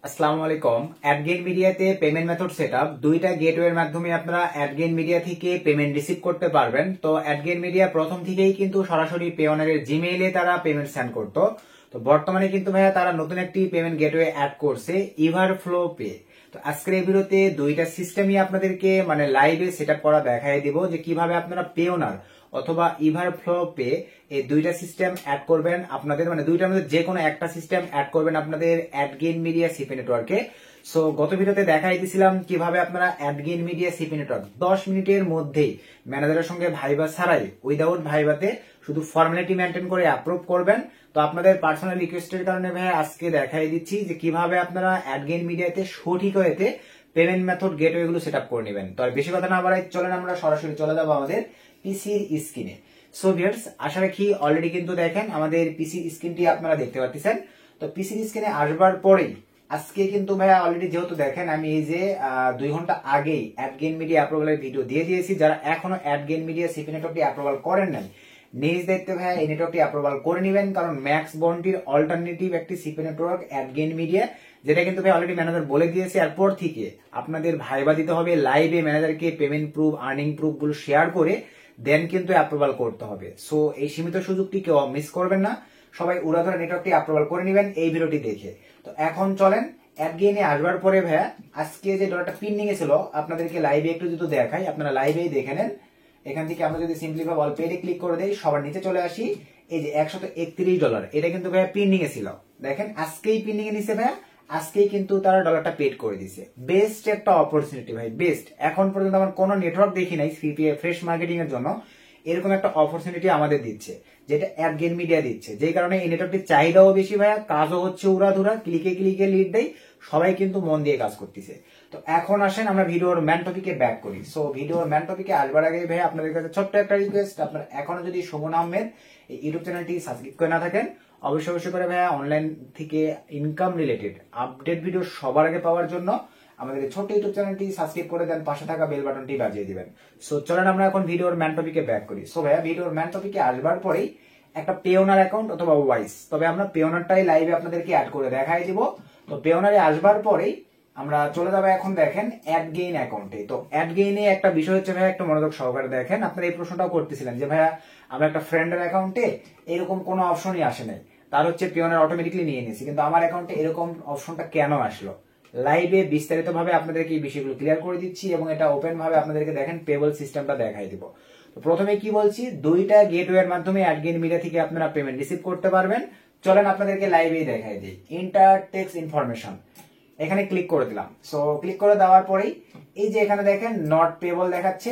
আসসালামু আলাইকুম। অ্যাডগেইন মিডিয়াতে পেমেন্ট মেথড সেটআপ দুইটা গেটওয়ের মাধ্যমে আপনারা অ্যাডগেইন মিডিয়া থেকে পেমেন্ট রিসিভ করতে পারবেন। তো অ্যাডগেইন মিডিয়া প্রথম থেকেই কিন্তু সরাসরি পেওনারের জিমেইলে তারা পেমেন্ট সেন্ড করতো। তো বর্তমানে কিন্তু ভাইয়া তারা নতুন একটি পেমেন্ট গেটওয়ে অ্যাড করছে, ইভারফ্লো পে। তো আজকের এই ভিডিওতে দুইটা সিস্টেমই আপনাদেরকে লাইভে সেটআপ করা দেখাই দিব যে কিভাবে আপনারা পেওনার অথবা ইভারফ্লো পে এই দুইটা সিস্টেম অ্যাড করবেন আপনাদের, দুইটার মধ্যে যে কোনো একটা সিস্টেম অ্যাড করবেন আপনাদের অ্যাডগেইন মিডিয়া সিপি নেটওয়ার্কে। সো গত ভিডিওতে দেখাই দিয়েছিলাম কিভাবে আপনারা অ্যাডগেইন মিডিয়া সিপি নেটওয়ার্ক 10 মিনিটের মধ্যেই ম্যানেজারের সঙ্গে ভাইবা ছাড়াই উইদাউট ভাইবাতে শুধু ফর্মালিটি মেনটেন করে অ্যাপ্রুভ করবেন। তো আপনাদের পার্সোনাল রিকোয়েস্টের কারণে ভাই আজকে দেখাই দিচ্ছি যে কিভাবে আপনারা অ্যাডগেইন মিডিয়াতে সঠিক হয়েতে পেমেন্ট মেথড গেটওয়ে গুলো সেট আপ করে নেবেন। তো আর বেশি কথা না বাড়াই, চলেন আমরা সরাসরি চলে যাবো আমাদের পিসির স্ক্রিনে। সো ভিউয়ার্স, আশা রাখি অলরেডি কিন্তু দেখেন আমাদের পিসি স্ক্রিনটি আপনারা দেখতে পাচ্ছেন। তো পিসির স্ক্রিনে আসবার পরেই আজকে কিন্তু ভাইয়া অলরেডি যেহেতু দেখেন আমি এই যে 2 ঘন্টা আগেই অ্যাডগেইন মিডিয়া অ্যাপ্রুভালের ভিডিও দিয়ে দিয়েছি। যারা এখনো অ্যাডগেইন মিডিয়া সিপি নেটওয়ার্কটি অ্যাপ্রুভাল করেন নাই, নিজ দায়িত্বে ভাইয়া এই নেটওয়ার্কটি অ্যাপ্রুভাল করে নেবেন, কারণ ম্যাক্স বন্টির অল্টারনেটিভ একটি সিপি নেটওয়ার্ক অ্যাডগেইন মিডিয়া, যেটা কিন্তু ভাই অলরেডি ম্যানেজার বলে দিয়েছে। এরপর থেকে আপনাদের ভাইবা দিতে হবে লাইভে, ম্যানেজারকে পেমেন্ট প্রুফ আর্নিং প্রুফ গুলো শেয়ার করে দেন কিন্তু অ্যাপ্রুভাল করতে হবে। সো এই সীমিত সুযোগটি কেউ মিস করবেন না, সবাই উড়াধরা নেটওয়ার্কটি অ্যাপ্রুভাল করে নেবেন এই ভিডিওটি দেখে। তো এখন চলেন অ্যাডগেইনে আসবার পরে ভাইয়া আজকে যে ডলারটা পেন্ডিং এ ছিল আপনাদেরকে লাইভে একটু যদি দেখাই, আপনারা লাইভেই দেখে নেন। এখান থেকে আমরা যদি সিম্পলিফাই অল পেডে ক্লিক করে দেই, সবার নিচে চলে আসি, এই যে $131 এটা কিন্তু ভাইয়া পেন্ডিং এ ছিল। দেখেন আজকেই পেন্ডিং এ নিছে ভাইয়া, আজকেই কিন্তু তারা ডলারটা পেড করে দিছে। বেস্ট একটা অপরচুনিটি ভাই, বেস্ট। এখন পর্যন্ত আমার কোনো নেটওয়ার্ক দেখি নাই সিপিএ ফ্রেশ মার্কেটিং এর জন্য এরকম একটা অপরচুনিটি আমাদের দিচ্ছে, যেটা অ্যাডগেইন মিডিয়া দিচ্ছে। যেই কারণে এই নেটওয়ার্কটির চাহিদাও বেশি ভাইয়া, কাজও হচ্ছে উড়াধুরা, ক্লিকে ক্লিকে লিড দেয়, সবাই কিন্তু মন দিয়ে কাজ করতেছে। তো এখন আসেন আমরা ভিডিওর ম্যান টপিকে ব্যাক করি। সো ভিডিওর ম্যান টপিকে আসবার আগে ভাই আপনাদের কাছে ছোট্ট একটা রিকোয়েস্ট, আপনারা এখনো যদি সুমন আহমেদ এই ইউটিউব চ্যানেলটি সাবস্ক্রাইব করে না থাকেন, অবশ্যই অবশ্যই করে ভাইয়া অনলাইন থেকে ইনকাম রিলেটেড আপডেট ভিডিও সবার আগে পাওয়ার জন্য আমাদের ছোট ইউটিউব চ্যানেলটি সাবস্ক্রাইব করে দেন, পাশে থাকা বেল বাটনটি বাজিয়ে দিবেন। সো চলেন আমরা এখন ভিডিওর ম্যান টপিকে ব্যাক করি। সো ভাইয়া ভিডিওর ম্যান টপিকে আসবার পরেই একটা পেওনার অ্যাকাউন্ট অথবা ওয়াইস, তবে আমরা পেওনারটাই লাইভে আপনাদেরকে অ্যাড করে দেখাই দিব। তো পেওনারে আসবার পরেই আমরা চলে যাবো এখন দেখেন অ্যাডগেইন অ্যাকাউন্টে। তো অ্যাডগেইনে একটা বিষয় হচ্ছে ভাইয়া, একটা মনোযোগ সহকারে দেখেন। আপনারা এই প্রশ্নটাও করতেছিলেন যে ভাইয়া আমরা একটা ফ্রেন্ডের অ্যাকাউন্টে এরকম কোনো অপশনই আসে নাই, তার হচ্ছে পেওনার অটোমেটিকলি নিয়ে নিয়েছি, কিন্তু আমার অ্যাকাউন্টে এরকম অপশনটা কেন আসলো। লাইভে বিস্তারিত ভাবে আপনাদেরকে এই বিষয়গুলো ক্লিয়ার করে দিচ্ছি এবং এটা ওপেন ভাবে আপনাদেরকে দেখেন পেবল সিস্টেমটা দেখাই দিব। তো প্রথমে কি বলছি, দুইটা গেটওয়ের মাধ্যমে অ্যাডগেইন মিডিয়া থেকে আপনারা পেমেন্ট রিসিভ করতে পারবেন। চলেন আপনাদেরকে লাইভেই দেখাই দিই। ইন্টার টেক্সট ইনফরমেশন এখানে ক্লিক করে দিলাম। সো ক্লিক করে দেওয়ার পরেই এই যে এখানে দেখেন নট পেবল দেখাচ্ছে,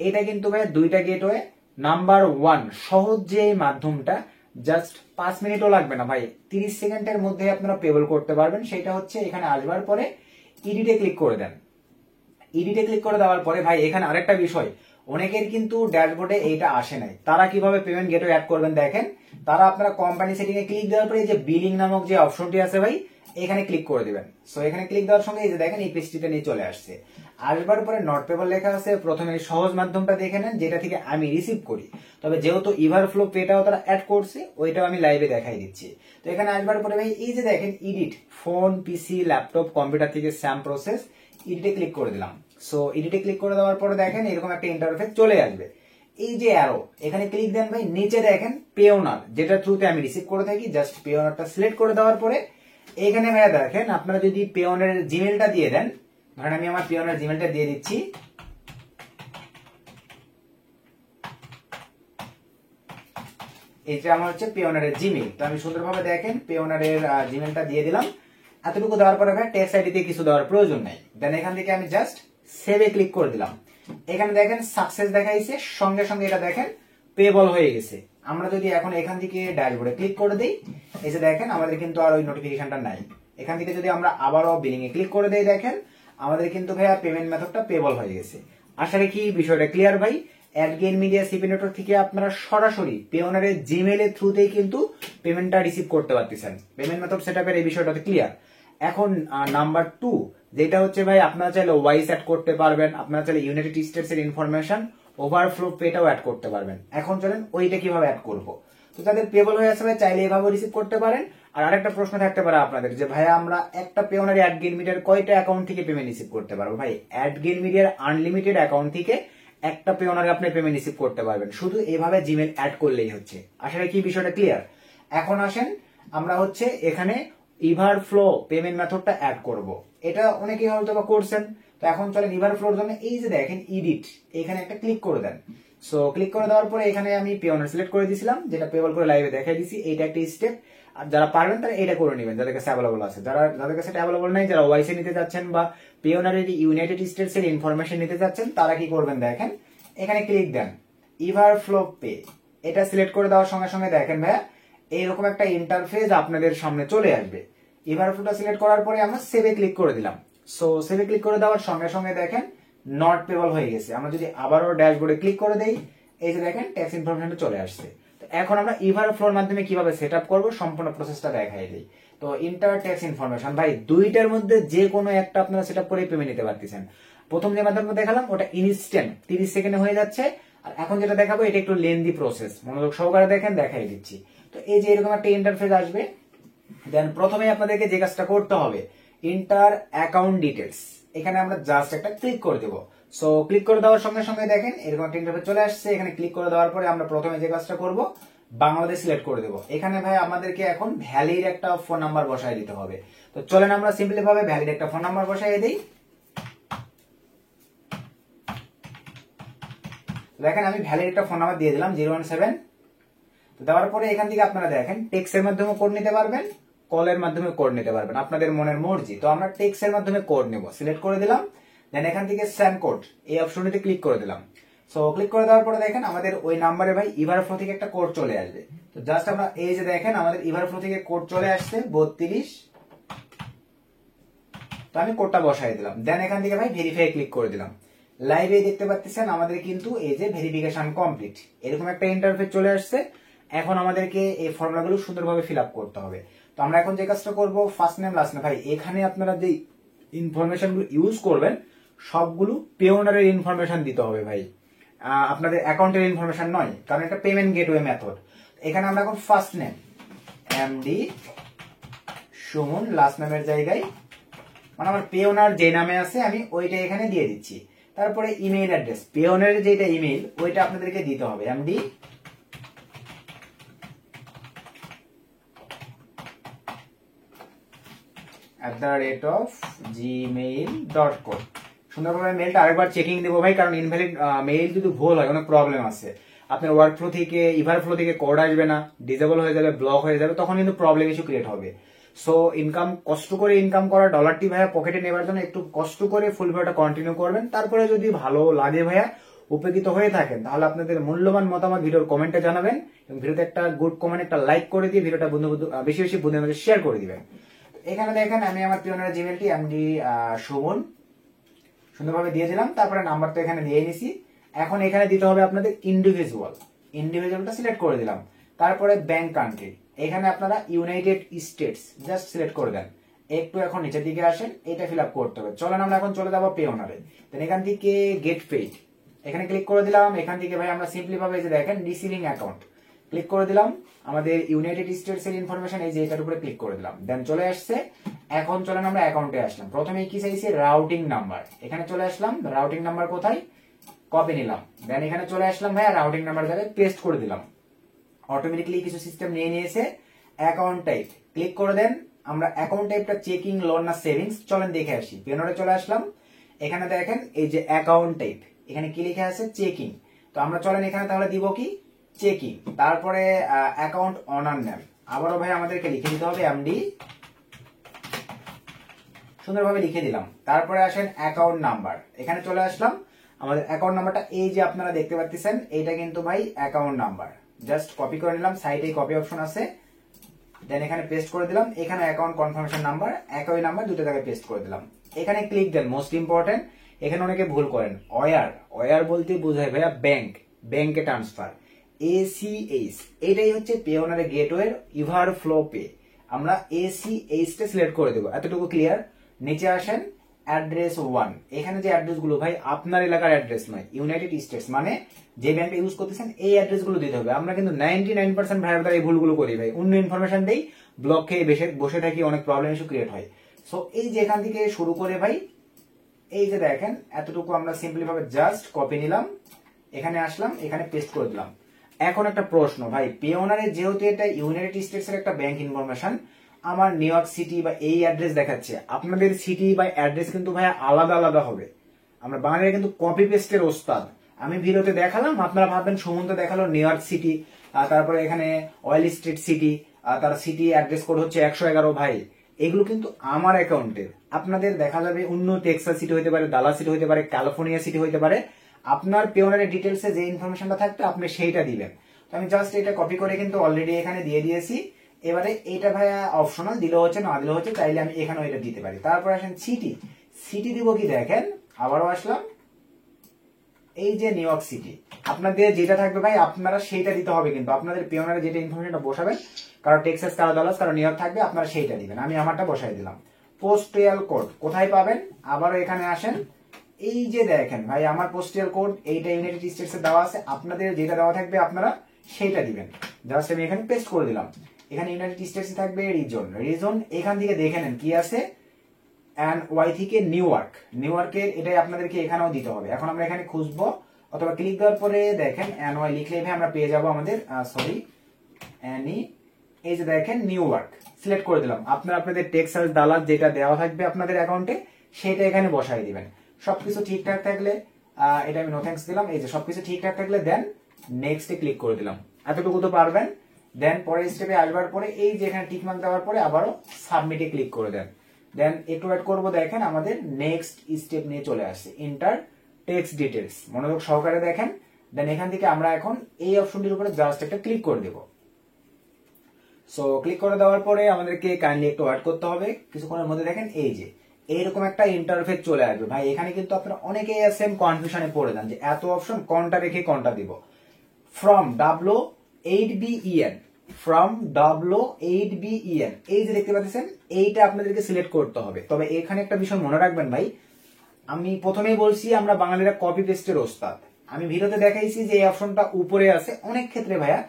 এটা কিন্তু ভাই দুইটা গেটওয়ে। নাম্বার 1 সহজ যে মাধ্যমটা, জাস্ট 5 মিনিটও লাগবে না ভাই, 30 সেকেন্ডের মধ্যে আপনারা পেবল করতে পারবেন। সেটা হচ্ছে এখানে আসবার পরে ইডিটে ক্লিক করে দেন। ইডিটে ক্লিক করে দেওয়ার পরে ভাই এখানে আরেকটা বিষয়, অনেকের কিন্তু ড্যাশবোর্ডে এইটা আসে নাই, তারা কিভাবে পেমেন্ট গেটওয়ে অ্যাড করবেন দেখেন। তারা আপনারা কোম্পানি সেটিং এ ক্লিক দেওয়ার পরে এই যে বিলিং নামক যে অপশনটি আছে ভাই, এখানে ক্লিক করে দিবেন। সো এখানে ক্লিক দেওয়ার সঙ্গে এই যে দেখেন এই পেজটিতে নিয়ে চলে আসছে। আসবার পরে নট পেবল লেখা আছে, প্রথমে সহজ মাধ্যমটা দেখে নেন যেটা থেকে আমি রিসিভ করি। তবে যেহেতু ইভারফ্লো পেটাও তারা অ্যাড করছে, ওইটাও আমি লাইভে দেখাই দিচ্ছি। তো এখানে আসবার পরে ভাই এই যে দেখেন ইডিট, ফোন, পিসি, ল্যাপটপ, কম্পিউটার থেকে স্যাম প্রসেস, ইডিটে ক্লিক করে দিলাম। সো এডিটে ক্লিক করে দেওয়ার পরে দেখেন এরকম একটা ইন্টারফেস চলে আসবে। এই যে অ্যারো এখানে ক্লিক দেন ভাই, নিচে দেখেন পেওনার, যেটা থ্রুতে আমি রিসিভ করে থাকি, জাস্ট পেওনারটা সিলেক্ট করে দেওয়ার পরে এখানে ভাইয়া দেখেন আপনারা যদি পেওনের জিমেলটা দিয়ে দেন, ধরেন আমি আমার পেওনের জিমেলটা দিয়ে দিচ্ছি, এইটা আমার হচ্ছে পেওনারের জিমেল। তো আমি সুন্দরভাবে দেখেন পেওনারের জিমেলটা দিয়ে দিলাম। এতটুকু দেওয়ার পরে ভাই টেক্সট আইডিতে কিছু দেওয়ার প্রয়োজন নাই। দেন এখান থেকে আমি জাস্ট সেভে ক্লিক করে দিলাম। এখানে দেখেন সাকসেস দেখাইছে, সঙ্গে সঙ্গে এটা দেখেন পেবল হয়ে গেছে। আমরা যদি এখন এখান থেকে ড্যাশবোর্ডে ক্লিক করে দিই, এই যে দেখেন আমাদের কিন্তু আর ওই নোটিফিকেশনটা নাই। এখান থেকে যদি আমরা আবারও বিলিং এ ক্লিক করে দিই, দেখেন আমাদের কিন্তু ভাইয়া পেমেন্ট মেথডটা পেবল হয়ে গেছে। আশা রাখি বিষয়টা ক্লিয়ার ভাই। অ্যাডগেইন মিডিয়া সিপি নেটওয়ার্ক থেকে আপনারা সরাসরি পেওনারের জিমেল এর থ্রুতেই কিন্তু পেমেন্টটা রিসিভ করতে পারতেছেন। পেমেন্ট মেথড সেটআপের এই বিষয়টাতে ক্লিয়ার। এখন নাম্বার 2 যেটা হচ্ছে ভাই, আপনারা চাইলে ওয়াইস অ্যাড করতে পারবেন, আপনারা চাইলে ইউনাইটেড স্টেটস এর ইনফরমেশন ওভারফ্লো পেটাও অ্যাড করতে পারবেন। এখন চলেন ওইটা কিভাবে অ্যাড করব। তো তাদের পেবল হয়ে আসবে, চাইলে এভাবে রিসিভ করতে পারেন, আর আরেকটা প্রশ্ন থাকতে পারে আপনাদের যে ভাই আমরা একটা পেওনারি অ্যাডগেইন মিডিয়ার কয়টা অ্যাকাউন্ট থেকে পেমেন্ট রিসিভ করতে পারবো? ভাই অ্যাডগেইন মিডিয়ার আনলিমিটেড অ্যাকাউন্ট থেকে একটা পেওনারি আপনি পেমেন্ট রিসিভ করতে পারবেন, শুধু এভাবে জিমেল অ্যাড করলেই হচ্ছে। আসলে কি বিষয়টা ক্লিয়ার? এখন আসেন আমরা হচ্ছে এখানে ইভারফ্লো পেমেন্ট মেথডটা অ্যাড করব। এটা অনেকেই হয়তো বা করছেন। তো এখন চলেন ইভারফ্লোর জন্য এই যে দেখেন এডিট, এখানে একটা ক্লিক করে দেন। সো ক্লিক করে দেওয়ার পরে এখানে আমি পেওনার সিলেক্ট করে দিয়েছিলাম, যেটা পেবল করে লাইভে দেখাই দিছি। এইটা একটা স্টেপ। আর যারা পারবেন তারা এটা করে নেবেন যাদের কাছে অ্যাভেলেবল আছে। যাদের কাছে অ্যাভেলেবল নাই, যারা ওয়াইসি নিতে যাচ্ছেন বা পেওনারের ইউনাইটেড স্টেটস এর ইনফরমেশন নিতে যাচ্ছেন, তারা কি করবেন দেখেন, এখানে ক্লিক দেন ইভারফ্লো পে। এটা সিলেক্ট করে দেওয়ার সঙ্গে সঙ্গে দেখেন ভাইয়া এইরকম একটা ইন্টারফেস আপনাদের সামনে চলে আসবে। ইভারফ্লোটা সিলেক্ট করার পরে আমরা সেভে ক্লিক করে দিলাম। সো সেভে ক্লিক করে দেওয়ার সঙ্গে সঙ্গে দেখেন নট পেবল হয়ে গেছে। আমরা যদি আবারও ড্যাশবোর্ডে ক্লিক করে দেই, এই যে দেখেন ট্যাক্স ইনফরমেশনটা চলে আসছে। তো এখন আমরা ইভারফ্লোর মাধ্যমে কিভাবে সেট আপ করবো সম্পূর্ণ প্রসেসটা দেখাই দিই। তো ইন্টার ট্যাক্স ইনফরমেশন ভাই দুইটার মধ্যে যে কোনো একটা আপনারা সেট আপ করে পেমেন্ট নিতে পারতেছেন। প্রথম যে মাধ্যমে দেখালাম ওটা ইনস্ট্যান্ট 30 সেকেন্ডে হয়ে যাচ্ছে, আর এখন যেটা দেখাবো এটা একটু লেন্দি প্রসেস। মনোযোগ সহকারে দেখেন, দেখাই দিচ্ছি। তো এই যে এরকম একটা ইন্টারফেস আসবে। দেন প্রথমে আপনাদেরকে যে কাজটা করতে হবে, ইন্টার অ্যাকাউন্ট ডিটেলস, এখানে আমরা জাস্ট একটা ক্লিক করে দেবো। সো ক্লিক করে দেওয়ার সঙ্গে সঙ্গে দেখেন এরকম একটা ইন্টারফেস চলে আসছে। এখানে ক্লিক করে দেওয়ার পরে আমরা প্রথমে যে কাজটা করব, বাংলাদেশ সিলেক্ট করে দেবো। এখানে ভাই আমাদেরকে এখন ভ্যালিড একটা ফোন নাম্বার বসাই দিতে হবে। তো চলেন আমরা সিম্পলি ভাবে ভ্যালিড একটা ফোন নাম্বার বসাই দিই। দেখেন আমি ভ্যালিড একটা ফোন নাম্বার দিয়ে দিলাম 017। তো দেওয়ার পরে এখান থেকে আপনারা দেখেন টেক্সটের মাধ্যমে কোড নিতে পারবেন, কলের মাধ্যমে কোড নিতে পারবেন, আপনাদের মনের মর্জি। তো আমরা টেক্সটের মাধ্যমে কোড নেব, সিলেক্ট করে দিলাম। দেন এখান থেকে সেন্ড কোড এই অপশনটিতে ক্লিক করে দিলাম। সো ক্লিক করে দেওয়ার পরে দেখেন আমাদের ওই নাম্বারে ভাই ইভারফ্লো থেকে একটা কোড চলে আসবে। তো জাস্ট আমরা এই যে দেখেন আমাদের ইভারফ্লো থেকে কোড চলে আসছে 32। তো আমি কোডটা বসাই দিলাম। দেন এখান থেকে ভাই ভেরিফাই ক্লিক করে দিলাম। লাইভে দেখতে পাচ্ছেন আমাদের কিন্তু এই যে ভেরিফিকেশন কমপ্লিট, এরকম একটা ইন্টারফেস চলে আসছে। এখন আমাদেরকে এই ফর্মুলাগুলো সুন্দরভাবে ফিল আপ করতে হবে। তো আমরা এখন যে কাজটা করবো, ফার্স্ট নেম লাস্ট নেম, ভাই এখানে আপনারা যে ইনফরমেশন ইউজ করবেন সবগুলো পেওনারের ইনফরমেশন দিতে হবে ভাই, আপনাদের অ্যাকাউন্টের ইনফরমেশন নয়, কারণ এটা পেমেন্ট গেটওয়ে মেথড। এখানে আমরা এখন first name MD Suman, last নেমের জায়গায় মানে আমার পেওনার যে নামে আছে আমি ওইটা এখানে দিয়ে দিচ্ছি। তারপরে ইমেইল অ্যাড্রেস, পেওনারের যেটা ইমেইল ওইটা আপনাদেরকে দিতে হবে এমডি @gmail.com। সুন্দরভাবে মেইলটা আরেকবার চেকিং দেবো ভাই, কারণ ইনভ্যালিড মেইল যদি ভুল হয় অনেক প্রবলেম আছে। আপনার ওয়ার্কফ্লো থেকে ইভারফ্লো থেকে কোড আসবে না, ডিসেবল হয়ে যাবে, ব্লক হয়ে যাবে, তখন কিন্তু প্রবলেম ইস্যু ক্রিয়েট হবে। সো ইনকাম কষ্ট করে ইনকাম করা ডলারটি ভাইয়া পকেটে নেবার জন্য একটু কষ্ট করে ফুল ভিডিওটা কন্টিনিউ করবেন। তারপরে যদি ভালো লাগে ভাইয়া, উপকৃত হয়ে থাকেন, তাহলে আপনাদের মূল্যবান মতামত ভিডিওর কমেন্টে জানাবেন এবং ভিডিওতে একটা গুড কমেন্ট একটা লাইক করে দিয়ে ভিডিওটা বেশি বেশি বন্ধুদের মধ্যে শেয়ার করে দিবেন। এখানে দেখেন আমি আমার পেওনারের জিমেলটি এমডি সুমন সুন্দরভাবে দিয়ে দিলাম। তারপরে নাম্বার তো এখানে দিয়ে নিছি। এখন এখানে দিতে হবে আপনাদের ইন্ডিভিজুয়ালটা সিলেক্ট করে দিলাম। তারপরে ব্যাংক কান্ট্রি, এখানে আপনারা ইউনাইটেড স্টেটস জাস্ট সিলেক্ট করে দেন। একটু এখন নিচের দিকে আসেন, এটা ফিল আপ করতে হবে। চলেন আমরা এখন চলে যাবো পেওনারে। দেন এখান থেকে গেট পেইড এখানে ক্লিক করে দিলাম। এখান থেকে ভাই আমরা সিম্পলি ভাবে যে দেখেন রিসিভিং অ্যাকাউন্ট ক্লিক করে দিলাম। আমাদের ইউনাইটেড স্টেটস এর ইনফরমেশন এই যে এটার উপরে ক্লিক করে দিলাম। দেন চলে আসছে। এখন চলেন আমরা অ্যাকাউন্টে আসলাম। প্রথমে কি চাইছে, রাউটিং নাম্বার, এখানে চলে আসলাম। রাউটিং নাম্বার কোথায়, কপি নিলাম। দেন এখানে চলে আসলাম ভাই, রাউটিং নাম্বার জায়গায় পেস্ট করে দিলাম। অটোমেটিক্যালি কিছু সিস্টেম নিয়ে নিয়েছে। অ্যাকাউন্ট টাইপ ক্লিক করে দেন। আমরা অ্যাকাউন্ট টাইপটা চেকিং, লোন না সেভিংস, চলেন দেখে আসি। পেওনারে চলে আসলাম। এখানে দেখেন এই যে অ্যাকাউন্ট টাইপ, এখানে কি লিখে আছে, চেকিং। তো আমরা চলেন এখানে তাহলে দিব কি, চেকিং। তারপরে অ্যাকাউন্ট অনার নেম, আবারও ভাই আমাদেরকে লিখে দিতে হবে এমডি, সুন্দরভাবে লিখে দিলাম। তারপরে আসেন অ্যাকাউন্ট নাম্বার, এখানে চলে আসলাম। আমাদের অ্যাকাউন্ট নাম্বারটা এই যে আপনারা দেখতে পাচ্ছেন, এইটা কিন্তু ভাই অ্যাকাউন্ট নাম্বার। জাস্ট কপি করে নিলাম, সাইডে কপি অপশন আছে। দেন এখানে পেস্ট করে দিলাম। এখানে অ্যাকাউন্ট কনফার্মেশন নাম্বার, একই নাম্বার দুটো জায়গায় পেস্ট করে দিলাম। এখানে ক্লিক দেন, মোস্ট ইম্পর্টেন্ট। এখানে অনেকে ভুল করেন, ওয়ার বলতে বোঝায় ভাইয়া ব্যাংক, ব্যাংকে ট্রান্সফার। ACH এটাই হচ্ছে পেওনারে গেটওয়ের ইভারফ্লো পে। আমরা ACH টা সিলেক্ট করে দেবো, এতটুকু ক্লিয়ার। নিচে আসেন, অ্যাড্রেস 1, এখানে যে অ্যাড্রেস গুলো ভাই আপনার এলাকার অ্যাড্রেস নয়, ইউনাইটেড স্টেটস মানে যে ব্যাংকটা ইউজ করতেছেন এই অ্যাড্রেস গুলো দিতে হবে। আমরা কিন্তু 99% ভাইয়ের দ্বারা এই ভুলগুলো করি ভাই, অন্য ইনফরমেশন দেই, ব্লক খেয়ে বসে থাকি, অনেক প্রবলেম ইস্যু ক্রিয়েট হয়। সো এই যে এখান থেকে শুরু করে ভাই এই যে দেখেন এতটুকু আমরা সিম্পলি ভাবে জাস্ট কপি নিলাম, এখানে আসলাম, এখানে পেস্ট করে দিলাম। এখন একটা প্রশ্ন ভাই, পেওনারে যেহেতু এটা ইউনাইটেড স্টেটস এর একটা ব্যাংক ইনফরমেশন, আমার নিউ ইয়র্ক সিটি বা এই অ্যাড্রেস দেখাচ্ছে, আপনাদের সিটি বা অ্যাড্রেস কিন্তু ভাই আলাদা আলাদা হবে। আমরা বাঙালিরা কিন্তু কপি পেস্টের ওস্তাদ। আমি ভিডিওতে দেখালাম, আপনারা ভাববেন সুমন্ত দেখালো নিউ ইয়র্ক সিটি, তারপরে এখানে অয়েল স্ট্রিট সিটি, তার সিটি অ্যাড্রেস কোড হচ্ছে 111। ভাই এগুলো কিন্তু আমার অ্যাকাউন্টের, আপনাদের দেখা যাবে অন্য টেক্সাস সিটি হতে পারে, ডালাস সিটি হতে পারে, ক্যালিফোর্নিয়া সিটি হতে পারে। আপনার পেওনারের ডিটেলসে যে ইনফরমেশনটা থাকবে আপনি সেইটা দিবেন। তো আমি জাস্ট এটা কপি করে কিন্তু অলরেডি এখানে দিয়ে দিয়েছি। এবারে এটা ভাইয়া অপশনাল, দিলেও হচ্ছে না দিলেও হচ্ছে, চাইলে আমি এখানেও এটা দিতে পারি। তারপর আসেন সিটি, সিটি দিব কি দেখেন, আবারও আসলাম, এই যে নিউ ইয়র্ক সিটি, আপনাদের যেটা থাকবে ভাই আপনারা সেইটা দিতে হবে। কিন্তু আপনাদের পেওনারে যেটা ইনফরমেশনটা বসাবেন, কারো টেক্সাস, কারো ডালাস, কারো নিউ ইয়র্ক থাকবে, আপনারা সেইটা দিবেন। আমি আমারটা বসাই দিলাম। পোস্টাল কোড কোথায় পাবেন, আবারও এখানে আসেন, এই যে দেখেন ভাই আমার পোস্টাল কোড এইটা ইউনাইটেড স্টেটস এর দেওয়া আছে, আপনাদের যেটা দেওয়া থাকবে আপনারা সেইটা দিবেন। জাস্ট আমি এখানে পেস্ট করে দিলাম। এখানে ইউনাইটেড স্টেটস থাকবে রিজন, রিজন এখান থেকে দেখে নেন কি আছে, এন্ড ওয়াই থেকে নিউ ইয়র্কের এটাই আপনাদেরকে এখানেও দিতে হবে। এখন আমরা এখানে খুঁজবো, অথবা ক্লিক দেওয়ার পরে দেখেন এন ওয়াই লিখলে আমরা পেয়ে যাবো আমাদের সরি এনি, এই যে দেখেন নিউ ইয়র্ক সিলেক্ট করে দিলাম। আপনারা আপনাদের টেক্সাস, ডালাস যেটা দেওয়া থাকবে আপনাদের অ্যাকাউন্টে সেটা এখানে বসাই দিবেন। সবকিছু ঠিকঠাক থাকলে এটা আমি নো থ্যাঙ্কস দিলাম, এই যে সবকিছু ঠিকঠাক থাকলে দেন নেক্সটে ক্লিক করে দিলাম। এতটুকু তো পারবেন। দেন পরের স্টেপে আসবার পরে এই যে এখানে টিক মার্ক দেওয়ার পরে আবারও সাবমিটে ক্লিক করে দেন। দেন একটু ওয়েট করবো, দেখেন আমাদের নেক্সট স্টেপ নিয়ে চলে আসছে, ইন্টার টেক্সট ডিটেলস, মনোযোগ সহকারে দেখেন। দেন এখান থেকে আমরা এখন এই অপশনটির উপরে জাস্ট একটা ক্লিক করে দেব। সো ক্লিক করে দেওয়ার পরে আমাদেরকে কাইন্ডলি একটু ওয়েট করতে হবে, কিছুক্ষণের মধ্যে দেখেন এই যে এইরকম একটা ইন্টারফেস চলে আসবে। ভাই এখানে কিন্তু আপনারা অনেকেই সেম কনফিউশনে পড়ে যান যে এত অপশন কোনটা রেখে কোনটা দিব। ফ্রম W8BEN, ফ্রম W8BEN, এই যে দেখতে পাচ্ছেন এইটা আপনাদেরকে সিলেক্ট করতে হবে। তবে এখানে একটা বিষয় মনে রাখবেন ভাই, আমি প্রথমেই বলছি আমরা বাঙালিরা কপি পেস্টের ওস্তাদ। আমি ভিডিওতে দেখাইছি যে এই অপশনটা উপরে আছে, অনেক ক্ষেত্রে ভাইয়া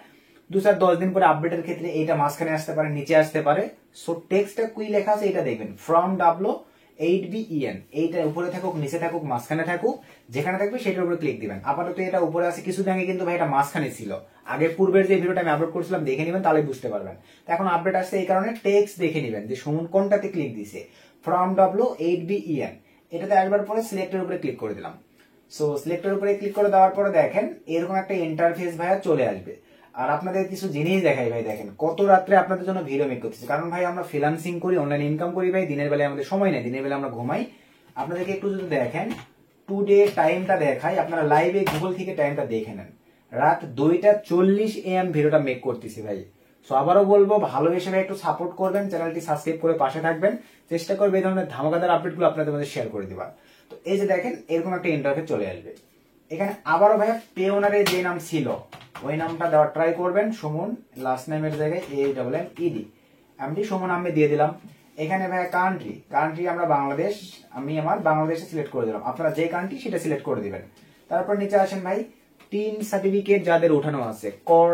2-4-10 দিন পরে আপডেটের ক্ষেত্রে এইটা মাঝখানে আসতে পারে, নিচে আসতে পারে। সো টেক্সটটা কি লেখা আছে এটা দেখবেন, ফ্রম W8BEN, এইটা উপরে থাকুক, নিচে থাকুক, মাঝখানে থাকুক, যেখানে থাকবে সেটার উপরে ক্লিক দিবেন। আপাতত এটা উপরে আছে, কিছুদিন আগে কিন্তু ভাই এটা মাঝখানে ছিল। আগে পূর্বের যে ভিডিওটা আমি আপলোড করছিলাম দেখে নেবেন, তাহলে বুঝতে পারবেন। তো এখন আপডেট আসছে এই কারণে টেক্সট দেখে নেবেন যে সুমন কোনটাতে ক্লিক দিছে, ফ্রম W8BEN, এটাতে আসবার পরে সিলেক্টের উপরে ক্লিক করে দিলাম। সো সিলেক্টের উপরে ক্লিক করে দেওয়ার পরে দেখেন এরকম একটা ইন্টারফেস ভাইয়া চলে আসবে। আর আপনাদের কিছু জিনিস দেখাই ভাই, দেখেন কত রাত্রে আপনাদের জন্য ভিডিও মেক করতেছি, কারণ ভাই আমরা ফ্রিল্যান্সিং করি, অনলাইন ইনকাম করি ভাই, দিনের বেলায় আমাদের সময় নেই, দিনের বেলা আমরা ঘুমাই। আপনাদেরকে একটু যদি দেখেন টুডে টাইমটা দেখাই, আপনারা লাইভে গুগল থেকে টাইমটা দেখে নেন, রাত 2:40 AM ভিডিওটা মেক করতেছি ভাই। সো আবারও বলবো ভালোবেসে ভাই একটু সাপোর্ট করবেন, চ্যানেলটি সাবস্ক্রাইব করে পাশে থাকবেন, চেষ্টা করবে এই ধরনের ধামাকাদার আপডেটগুলো আপনাদের মধ্যে শেয়ার করে দিবা। তো এই যে দেখেন এরকম একটা ইন্টারফেস চলে আসবে। এখানে আবারও ভাইয়া পেওনারের যে নাম ছিল ওই নামটা দেওয়ার ট্রাই করবেন, সুমন, লাস্ট নেমের জায়গায় AMMED, আমি সুমন আহমেদ দিয়ে দিলাম। এখানে ভাইয়া কান্ট্রি আমরা বাংলাদেশ, আমি আমার বাংলাদেশে সিলেক্ট করে দিলাম, আপনারা যে কান্ট্রি সেটা সিলেক্ট করে দিবেন। তারপর নিচে আসেন ভাই, টিন সার্টিফিকেট যাদের উঠানো আছে, কর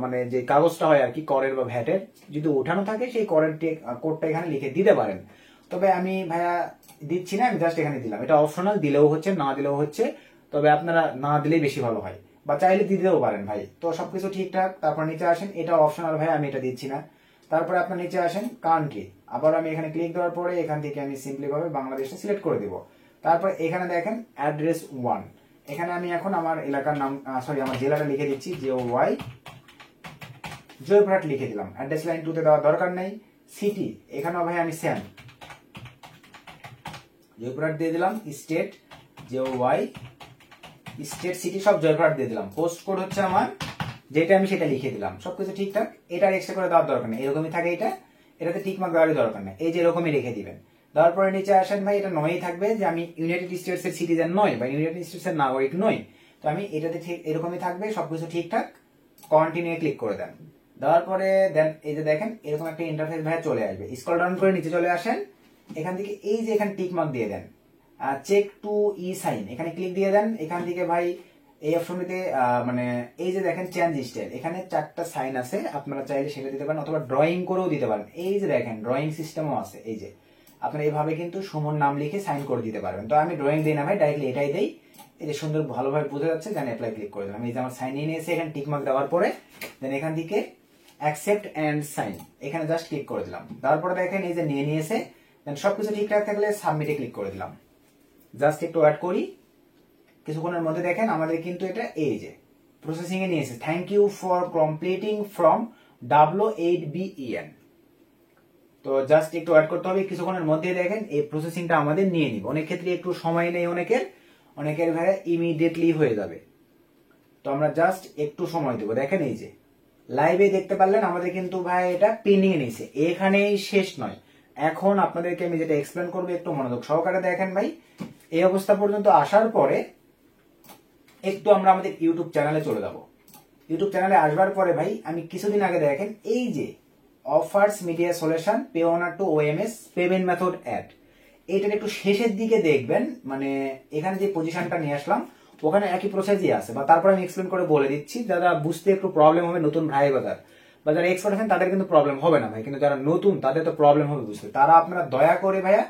মানে যে কাগজটা হয় আর কি করের বা ভ্যাটের, যদি উঠানো থাকে সেই করের কোডটা এখানে লিখে দিতে পারেন। তবে আমি ভাইয়া দিচ্ছি না, আমি জাস্ট এখানে দিলাম, এটা অপশনাল, দিলেও হচ্ছে না দিলেও হচ্ছে, তবে আপনারা না দিলেই বেশি ভালো হয়, বা চাইলে দিতেও পারেন ভাই। তো সবকিছু ঠিকঠাক। তারপর নিচে আসেন, এটা অপশনাল ভাই, আমি এটা দিচ্ছি না। তারপরে আপনার নিচে আসেন কান্ট্রি, আবার আমি এখানে ক্লিক দেওয়ার পরে এখান থেকে আমি সিম্পলি ভাবে বাংলাদেশটা সিলেক্ট করে দিব। তারপর এখানে দেখেন অ্যাড্রেস 1, এখানে আমি এখন আমার এলাকার নাম সরি আমার জেলাটা লিখে দিচ্ছি, JOY জয়পুরহাট লিখে দিলাম। অ্যাড্রেস লাইন 2 তে দেওয়ার দরকার নেই। সিটি এখানেও ভাই আমি সেম জয়পুরহাট দিয়ে দিলাম। স্টেট JOY স্টেট সিটি সব জয়পুরহাট দিয়ে দিলাম। পোস্ট কোড হচ্ছে আমার যেটা আমি সেটা লিখে দিলাম, সবকিছু ঠিকঠাক। এটা এক্সট্রা করে দেওয়ার দরকার নেই, এরকমই থাকে এটা, এটাতে টিক মার্ক দেওয়ার দরকার নেই, এই যে এরকমই রেখে দিবেন। দেওয়ার পরে নিচে আসেন ভাই, এটা নয়ই থাকবে যে আমি ইউনাইটেড স্টেটস এর সিটিজেন নই বা ইউনাইটেড স্টেটস এর নাগরিক নই, তো আমি এটাতে ঠিক এরকমই থাকবে, সবকিছু ঠিকঠাক। কন্টিনিউ ক্লিক করে দেন। দেওয়ার পরে দেন এই যে দেখেন এরকম একটা ইন্টারফেস ভাই চলে আসবে। স্ক্রল ডাউন করে নিচে চলে আসেন, এখান থেকে এই যে এখানে টিক মার্ক দিয়ে দেন, চেক টু ই সাইন, এখানে ক্লিক দিয়ে দেন। এখান থেকে ভাই এই অপশনটিতে মানে এই যে দেখেন চেঞ্জ স্টাইল, এখানে 4টা সাইন আছে, আপনারা চাইলে সেটা দিতে পারেন অথবা ড্রয়িং করেও দিতে পারেন। এই যে দেখেন ড্রয়িং সিস্টেমও আছে, এই যে আপনারা এইভাবে কিন্তু সুমন নাম লিখে সাইন করে দিতে পারবেন। তো আমি ড্রয়িং দিই না ভাই, ডাইরেক্টলি এটাই দেই। এই যে সুন্দর ভালোভাবে বোঝা যাচ্ছে, জানি অ্যাপ্লাই ক্লিক করে দিলাম। এই যে আমার সাইন নিয়ে নিয়েছে, এখানে টিকমার্ক দেওয়ার পরে দেন এখান থেকে অ্যাকসেপ্ট এন্ড সাইন, এখানে জাস্ট ক্লিক করে দিলাম। তারপরে দেখেন এই যে নিয়ে নিয়েছে, দেন সবকিছু ঠিকঠাক থাকলে সাবমিটে ক্লিক করে দিলাম। জাস্ট একটু ওয়েট করি, কিছুক্ষণের মধ্যে দেখেন আমাদের কিন্তু এটা এই যে প্রসেসিং এ নিয়েছে। Thank you for completing form W8BEN। তো জাস্ট একটু ওয়েট করতে হবে, কিছুক্ষণের মধ্যে দেখেন এই প্রসেসিংটা আমাদের নিয়ে নিব। অনেক ক্ষেত্রে একটু সময় নেই, অনেকের ভাই ইমিডিয়েটলি হয়ে যাবে। তো আমরা জাস্ট একটু সময় দেবো। দেখেন এই যে লাইভে দেখতে পারলেন আমাদের কিন্তু ভাই এটা পেন্ডিং এ নিয়েছে, এখানেই শেষ নয়। এখন আপনাদেরকে আমি যেটা এক্সপ্লেন করবো একটু মনোযোগ সহকারে দেখেন ভাই। এই অবস্থা পর্যন্ত আসার পরে একটু আমরা আমাদের ইউটিউব চ্যানেলে চলে যাব। ইউটিউব চ্যানেলে আসবার পরে ভাই আমি কিছুদিন আগে দেখেন এই যে offers media solution pay owner to OMS payment method add, এইটার একটু শেষের দিকে দেখবেন, মানে এখানে যে পজিশনটা নিয়ে আসলাম ওখানে একই প্রসেসই আছে। বা তারপর আমি এক্সপ্লেন করে বলে দিচ্ছি, যারা বুঝতে একটু প্রবলেম হবে নতুন ভাই বাজার বা যারা এক্সপার্ট আছেন তাদের কিন্তু প্রবলেম হবে না ভাই, কিন্তু যারা নতুন তাদের তো প্রবলেম হবে বুঝতে। তারা আপনারা দয়া করে ভাইয়া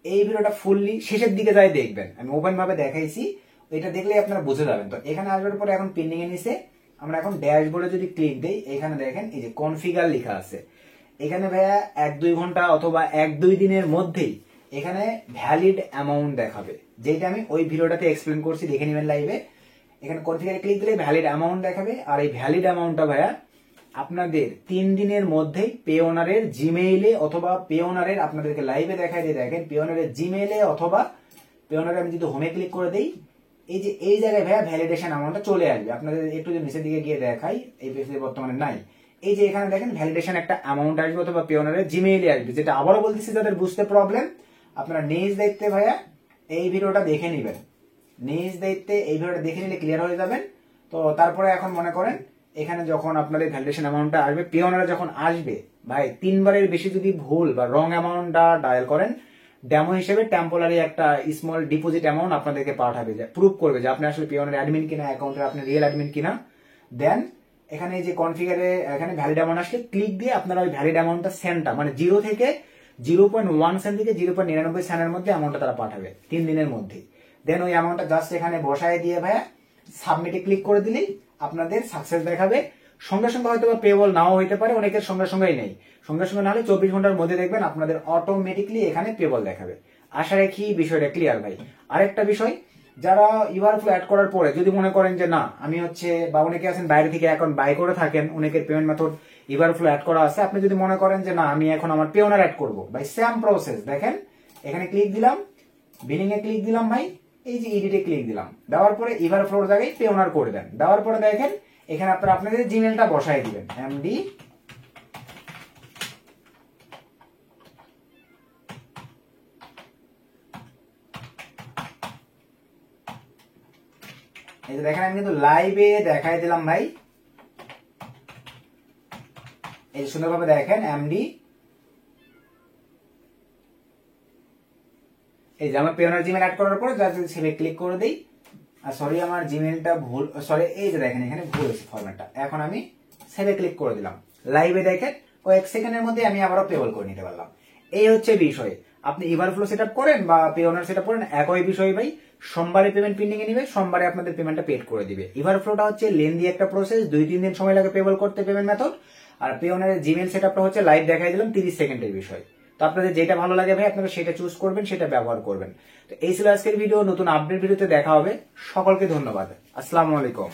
এই ভিডিওটা ফুললি শেষের দিকে যাই দেখবেন, আমি ওপেন ভাবে দেখাইছি, এটা দেখলেই আপনারা বুঝে যাবেন। তো এখানে আসবার পরে এখন পেন্ডিং এ নিছে, আমরা এখন ড্যাশবোর্ডে যদি ক্লিক দেই, এখানে দেখেন এই যে কনফিগার লেখা আছে। এখানে ভাইয়া 1-2 ঘন্টা অথবা 1-2 দিনের মধ্যেই এখানে ভ্যালিড অ্যামাউন্ট দেখাবে, যেটা আমি ওই ভিডিওটাতে এক্সপ্লেন করছি, দেখে নেবেন লাইভে। এখানে কনফিগারে ক্লিক দিলে ভ্যালিড অ্যামাউন্ট দেখাবে। আর এই ভ্যালিড অ্যামাউন্টটা ভাইয়া আপনাদের 3 দিনের মধ্যেই পে ওনারের জিমেইলে অথবা পে ওনারের, আপনাদেরকে লাইভে দেখাই দিয়ে দেখেন পে ওনারের জিমেইলে অথবা পে ওনারে আমি যদি হোমে ক্লিক করে দেই, এই যে এই জায়গায় ভাইয়া ভ্যালিডেশন অ্যামাউন্টটা চলে আসবে। আপনাদের একটু যদি নিচের দিকে গিয়ে দেখাই, এই পেজে বর্তমানে নাই। এই যে এখানে দেখেন ভ্যালিডেশন একটা অ্যামাউন্ট আসবে অথবা পে ওনারের জিমেইলে আসবে, যেটা আবারও বলতেছি যাদের বুঝতে প্রবলেম, আপনারা নিজ দায়িত্বে ভাইয়া এই ভিডিওটা দেখে নেবেন। নিজ দায়িত্বে এই ভিডিওটা দেখে নিলে ক্লিয়ার হয়ে যাবেন। তো তারপরে এখন মনে করেন এখানে যখন আপনাদের ভ্যালিডেশন অ্যামাউন্টটা আসবে, পে ওনারে যখন আসবে ভাই 3 বারের বেশি যদি ভুল বা রং অ্যামাউন্টটা ডায়াল করেন, ডেমো হিসেবে টেম্পোরারি একটা স্মল ডিপোজিট অ্যামাউন্ট আপনাদেরকে পাঠাবে, যে প্রুভ করবে যে আপনি আসলে পে ওনার অ্যাডমিন কিনা, অ্যাকাউন্টের আপনি রিয়েল অ্যাডমিন কিনা। দেন এখানে এই যে কনফিগারে এখানে ভ্যালিড অ্যামাউন্ট আসলে ক্লিক দিয়ে আপনারা ওই ভ্যালিড অ্যামাউন্টটা সেন্টটা মানে 0 থেকে 0.1 সেন্ট থেকে 0.99 সেন্টের মধ্যে অ্যামাউন্টটা তারা পাঠাবে 3 দিনের মধ্যে। দেন ওই অ্যামাউন্টটা জাস্ট এখানে বসায় দিয়ে ভাইয়া সাবমিটে ক্লিক করে দিলেই আপনাদের সাকসেস দেখাবে। সঙ্গে সঙ্গে হয়তো বা পেবল নাও হইতে পারে, অনেকের সঙ্গে সঙ্গেই নেই, সঙ্গে সঙ্গে না হলে 24 ঘন্টার মধ্যে দেখবেন আপনাদের অটোমেটিকলি এখানে পেবল দেখাবে। আশা রাখি বিষয়টা ক্লিয়ার ভাই। আরেকটা বিষয়, যারা ইভারফ্লো অ্যাড করার পরে যদি মনে করেন যে না আমি হচ্ছে, বা অনেকে আছেন বাইরে থেকে অ্যাকাউন্ট বাই করে থাকেন, অনেকের পেমেন্ট মেথড ইভারফ্লো অ্যাড করা আছে, আপনি যদি মনে করেন যে না আমি এখন আমার পে ওনার অ্যাড করবো ভাই, সেম প্রসেস। দেখেন এখানে ক্লিক দিলাম, বিলিং এ ক্লিক দিলাম ভাই, এই যে এডিটে ক্লিক দিলাম, দেওয়ার পরে ইভারফ্লোর জায়গায় পে ওনার করে দেন। দেওয়ার পরে দেখেন এখানে আপনারা আপনাদের জিমেলটা বসাই দিবেন, এমডি এই যে দেখেন আমি কিন্তু লাইভে দেখাই দিলাম ভাই, এই সুন্দরভাবে দেখেন এমডি, এই যে আমার পেওনার জিমেল অ্যাড করার পরে জাস্ট সেভে ক্লিক করে দেই। আর সরি আমার জিমেলটা ভুল, সরি এই যে দেখেন এখানে ভুল হয়েছে ফরম্যাটটা, এখন আমি সেভে ক্লিক করে দিলাম। লাইভে দেখেন কয়েক সেকেন্ডের মধ্যে আমি আবারও পেবল করে নিতে পারলাম। এই হচ্ছে বিষয়, আপনি ইভারফ্লো সেটআপ করেন বা পে ওনার সেটআপ করেন, একই বিষয় ভাই। সোমবারে পেমেন্ট পেন্ডিং এ নিবে, সোমবারে আপনাদের পেমেন্টটা পেড করে দিবে। ইভারফ্লোটা হচ্ছে লেন্দি একটা প্রসেস, 2-3 দিন সময় লাগে পেবল করতে পেমেন্ট মেথড। আর পে ওনারের জিমেল সেটআপটা হচ্ছে লাইভ দেখাই দিলাম 30 সেকেন্ডের বিষয়। তো আপনাদের যেটা ভালো লাগে ভাই আপনারা সেটা চুজ করবেন, সেটা ব্যবহার করবেন। তো এই ছিল আজকের ভিডিও, নতুন আপডেট ভিডিওতে দেখা হবে। সকলকে ধন্যবাদ, আসসালামু আলাইকুম।